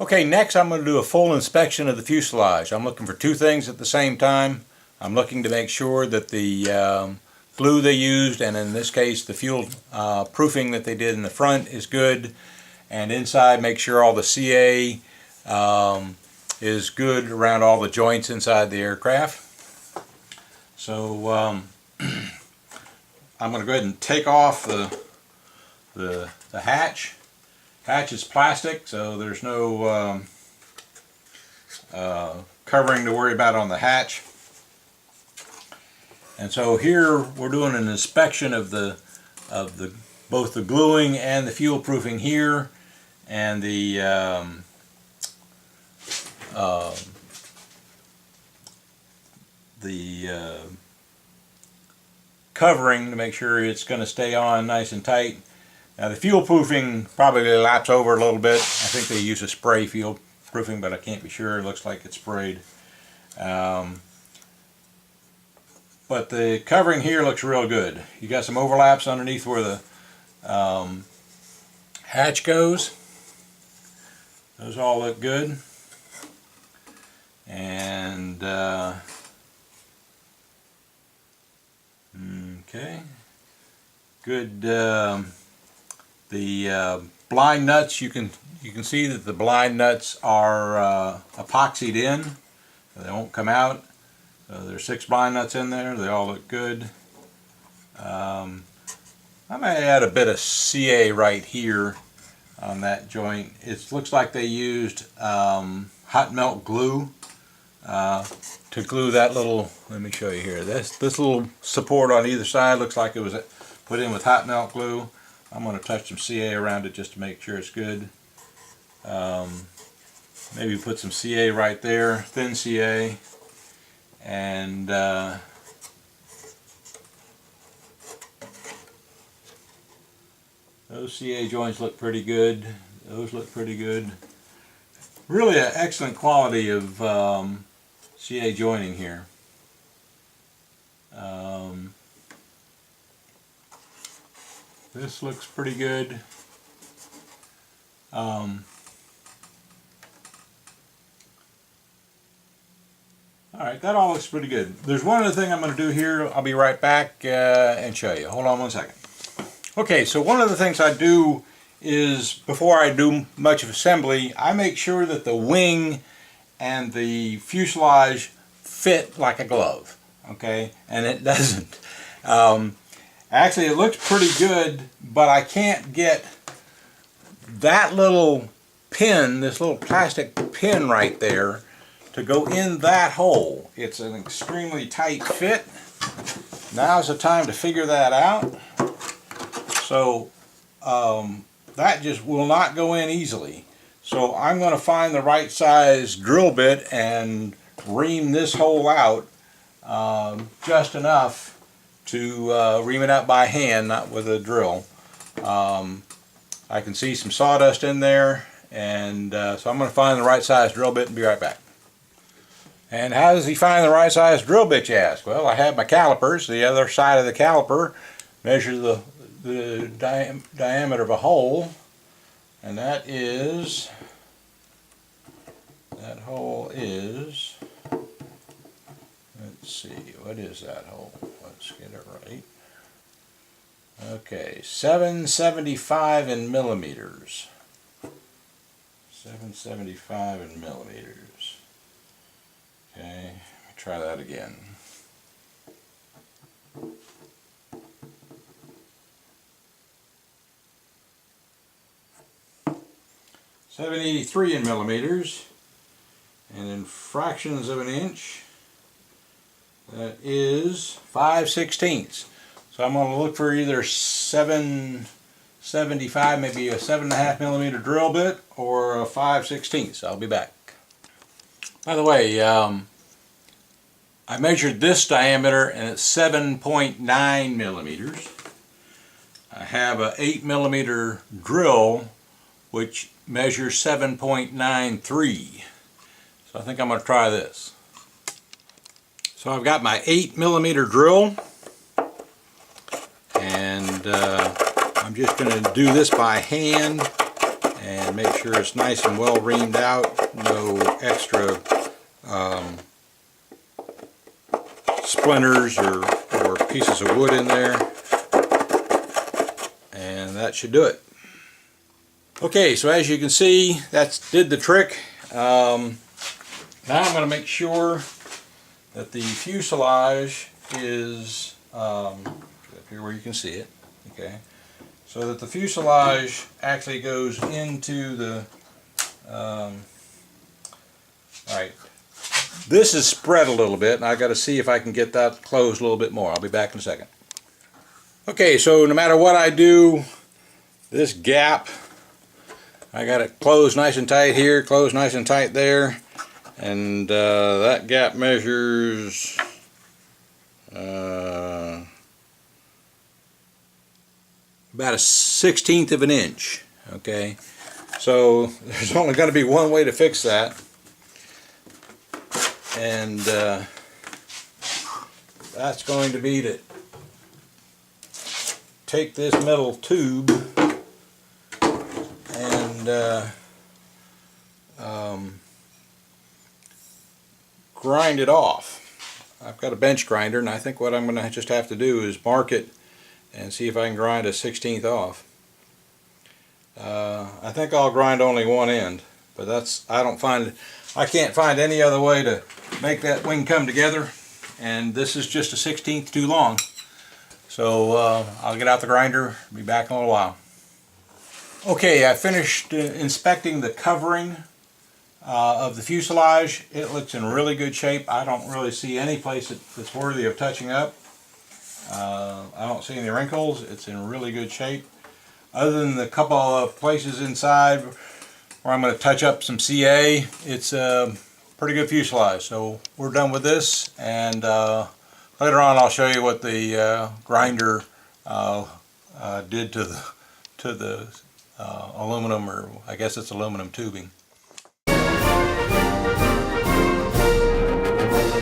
Okay, next I'm going to do a full inspection of the fuselage. I'm looking for two things at the same time. I'm looking to make sure that the glue they used, and in this case the fuel proofing that they did in the front, is good. And inside, make sure all the CA is good around all the joints inside the aircraft. So I'm going to go ahead and take off the hatch. Hatch is plastic, so there's no covering to worry about on the hatch. And so here we're doing an inspection of both the gluing and the fuel proofing here, and the covering to make sure it's going to stay on nice and tight. Now the fuel proofing probably laps over a little bit. I think they use a spray fuel proofing, but I can't be sure. It looks like it's sprayed. But the covering here looks real good. You got some overlaps underneath where the hatch goes. Those all look good. And okay, good. The blind nuts, you can see that the blind nuts are epoxied in. They won't come out. There's 6 blind nuts in there. They all look good. I may add a bit of CA right here on that joint. It looks like they used hot melt glue to glue that little, let me show you here, this little support on either side looks like it was put in with hot melt glue. I'm going to touch some CA around it just to make sure it's good. Maybe put some CA right there, thin CA, and those CA joints look pretty good. Those look pretty good. Really an excellent quality of CA joining here. This looks pretty good. Alright, that all looks pretty good. There's one other thing I'm going to do here. I'll be right back and show you. Hold on one second. Okay, so one of the things I do is, before I do much of assembly, I make sure that the wing and the fuselage fit like a glove. Okay, and it doesn't. Actually, it looks pretty good, but I can't get that little pin, this little plastic pin right there, to go in that hole. It's an extremely tight fit. Now's the time to figure that out. So that just will not go in easily. So I'm going to find the right size drill bit and ream this hole out just enough to ream it out by hand, not with a drill. I can see some sawdust in there, and so I'm going to find the right size drill bit and be right back. And how does he find the right size drill bit, you ask? Well, I have my calipers. The other side of the caliper measures the diameter of a hole, and that hole is, let's see, what is that hole? Let's get it right. Okay, 775 in millimeters. 775 in millimeters. Okay, let me try that again. .783 in millimeters, and in fractions of an inch, that is 5/16. So I'm going to look for either 775, maybe a 7.5 millimeter drill bit, or a 5/16. I'll be back. By the way, I measured this diameter and it's 7.9 millimeters. I have an 8 millimeter drill which measures 7.93. So I think I'm going to try this. So I've got my 8 millimeter drill, and I'm just going to do this by hand and make sure it's nice and well reamed out, no extra splinters or pieces of wood in there, and that should do it. Okay, so as you can see, that did the trick. Now I'm going to make sure that the fuselage is up here where you can see it. Okay, so that the fuselage actually goes into the alright, this is spread a little bit, and I got to see if I can get that closed a little bit more. I'll be back in a second. Okay, so no matter what I do, this gap, I got it closed nice and tight here, closed nice and tight there, and that gap measures about a 1/16 of an inch. Okay, so there's only going to be one way to fix that, and that's going to be to take this metal tube and grind it off. I've got a bench grinder, and I think what I'm going to just have to do is mark it and see if I can grind a 1/16 off. I think I'll grind only one end, but that's, I can't find any other way to make that wing come together, and this is just a 1/16 too long. So I'll get out the grinder, be back in a little while. Okay, I finished inspecting the covering of the fuselage. It looks in really good shape. I don't really see any place that's worthy of touching up. I don't see any wrinkles. It's in really good shape. Other than the couple of places inside where I'm going to touch up some CA, it's a pretty good fuselage. So we're done with this, and later on I'll show you what the grinder did to the aluminum, or I guess it's aluminum tubing.